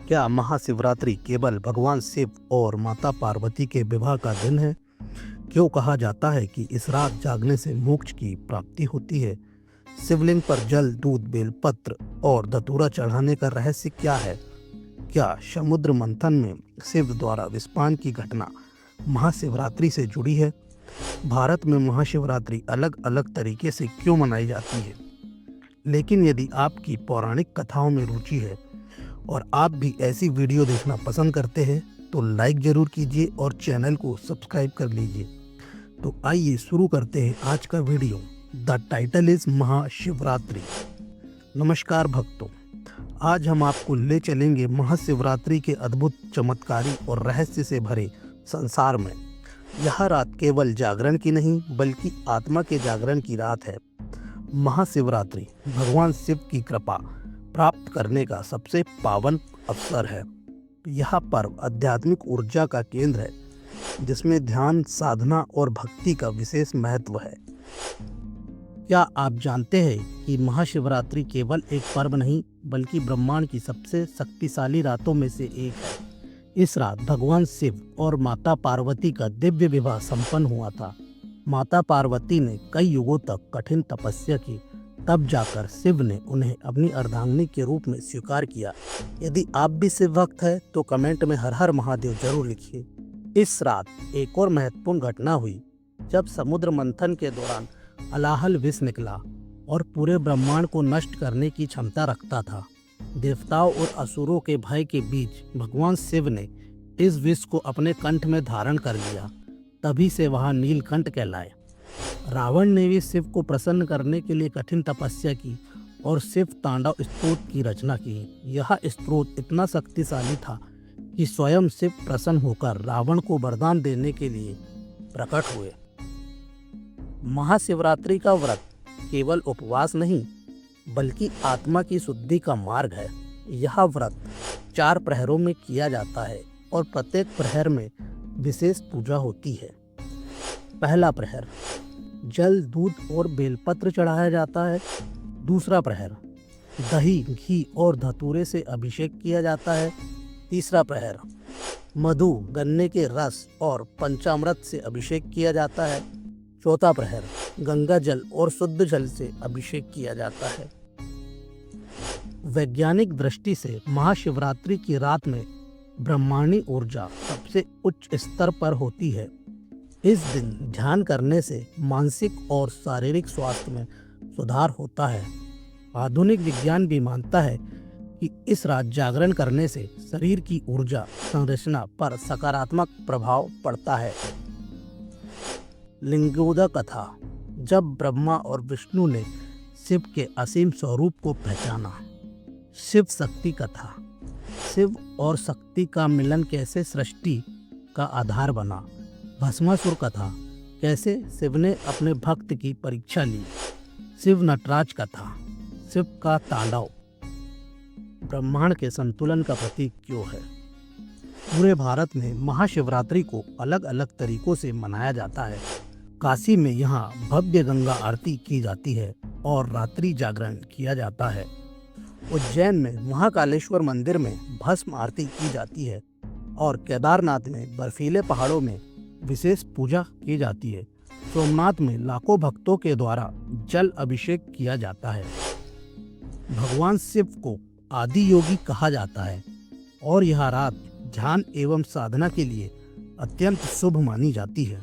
क्या महाशिवरात्रि केवल भगवान शिव और माता पार्वती के विवाह का दिन है? क्यों कहा जाता है कि इस रात जागने से मोक्ष की प्राप्ति होती है? शिवलिंग पर जल, दूध, बेलपत्र और धतूरा चढ़ाने का रहस्य क्या है? क्या समुद्र मंथन में शिव द्वारा विस्फान की घटना महाशिवरात्रि से जुड़ी है? भारत में महाशिवरात्रि अलग अलग तरीके से क्यों मनाई जाती है? लेकिन यदि आपकी पौराणिक कथाओं में रुचि है और आप भी ऐसी वीडियो देखना पसंद करते हैं तो लाइक ज़रूर कीजिए और चैनल को सब्सक्राइब कर लीजिए। तो आइए शुरू करते हैं आज का video. The title is Mahashivratri. नमस्कार भक्तों, आज हम आपको ले चलेंगे महाशिवरात्रि के अद्भुत, चमत्कारी और रहस्य से भरे संसार में। यह रात केवल जागरण की नहीं बल्कि आत्मा के जागरण की रात है। महाशिवरात्रि भगवान शिव की कृपा प्राप्त करने का सबसे पावन अवसर है। यह पर्व आध्यात्मिक ऊर्जा का केंद्र है जिसमें ध्यान, साधना और भक्ति का विशेष महत्व है। क्या आप जानते हैं कि महाशिवरात्रि केवल एक पर्व नहीं बल्कि ब्रह्मांड की सबसे शक्तिशाली रातों में से एक है। इस रात भगवान शिव और माता पार्वती का दिव्य विवाह संपन्न हुआ था। माता पार्वती ने कई युगों तक कठिन तपस्या की, तब जाकर शिव ने उन्हें अपनी अर्धांगिनी के रूप में स्वीकार किया। यदि आप भी शिव भक्त हैं तो कमेंट में हर हर महादेव जरूर लिखिए। इस रात एक और महत्वपूर्ण घटना हुई जब समुद्र मंथन के दौरान अलाहल विष निकला और पूरे ब्रह्मांड को नष्ट करने की क्षमता रखता था। देवताओं और असुरों के भय के बीच भगवान शिव ने इस विष को अपने कंठ में धारण कर लिया। तभी से वह नीलकंठ कहलाए। रावण ने भी शिव को प्रसन्न करने के लिए कठिन तपस्या की और शिव तांडव स्तोत्र की रचना की। यह स्तोत्र इतना शक्तिशाली था कि स्वयं शिव प्रसन्न होकर रावण को वरदान देने के लिए प्रकट हुए। महाशिवरात्रि का व्रत केवल उपवास नहीं बल्कि आत्मा की शुद्धि का मार्ग है। यह व्रत 4 प्रहरों में किया जाता है और प्रत्येक प्रहर में विशेष पूजा होती है। पहला प्रहर जल, दूध और बेलपत्र चढ़ाया जाता है। दूसरा प्रहर दही, घी और धतूरे से अभिषेक किया जाता है। तीसरा प्रहर मधु, गन्ने के रस और पंचामृत से अभिषेक किया जाता है। चौथा प्रहर गंगा जल और शुद्ध जल से अभिषेक किया जाता है। वैज्ञानिक दृष्टि से महाशिवरात्रि की रात में ब्रह्मांडी ऊर्जा सबसे उच्च स्तर पर होती है। इस दिन ध्यान करने से मानसिक और शारीरिक स्वास्थ्य में सुधार होता है। आधुनिक विज्ञान भी मानता है कि इस रात जागरण करने से शरीर की ऊर्जा संरचना पर सकारात्मक प्रभाव पड़ता है। लिंगोदक कथा, जब ब्रह्मा और विष्णु ने शिव के असीम स्वरूप को पहचाना। शिव शक्ति कथा, शिव और शक्ति का मिलन कैसे सृष्टि का आधार बना। भस्मासुर कथा, कैसे शिव ने अपने भक्त की परीक्षा ली। शिव नटराज कथा, शिव का तांडव ब्रह्मांड के संतुलन का प्रतीक क्यों है। पूरे भारत में महाशिवरात्रि को अलग अलग तरीकों से मनाया जाता है। काशी में यहाँ भव्य गंगा आरती की जाती है और रात्रि जागरण किया जाता है। उज्जैन में महाकालेश्वर मंदिर में भस्म आरती की जाती है और केदारनाथ में बर्फीले पहाड़ों में विशेष पूजा की जाती है। सोमनाथ में लाखों भक्तों के द्वारा जल अभिषेक किया जाता है। भगवान शिव को आदि योगी कहा जाता है और यह रात ध्यान एवं साधना के लिए अत्यंत शुभ मानी जाती है।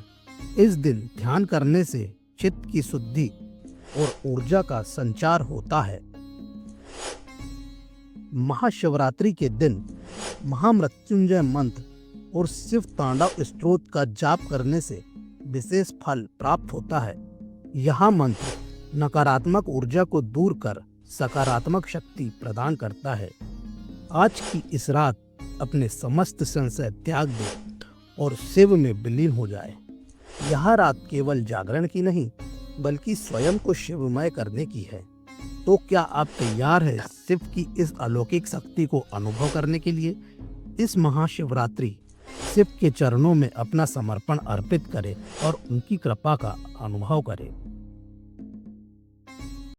इस दिन ध्यान करने से चित्त की शुद्धि और ऊर्जा का संचार होता है। महाशिवरात्रि के दिन महामृत्युंजय मंत्र और शिव तांडव स्तोत्र का जाप करने से विशेष फल प्राप्त होता है। यह मंत्र नकारात्मक ऊर्जा को दूर कर सकारात्मक शक्ति प्रदान करता है। आज की इस रात अपने समस्त संशय त्याग दे और शिव में विलीन हो जाए। यह रात केवल जागरण की नहीं बल्कि स्वयं को शिवमय करने की है। तो क्या आप तैयार हैं शिव की इस अलौकिक शक्ति को अनुभव करने के लिए? इस महाशिवरात्रि शिव के चरणों में अपना समर्पण अर्पित करें और उनकी कृपा का अनुभव करें।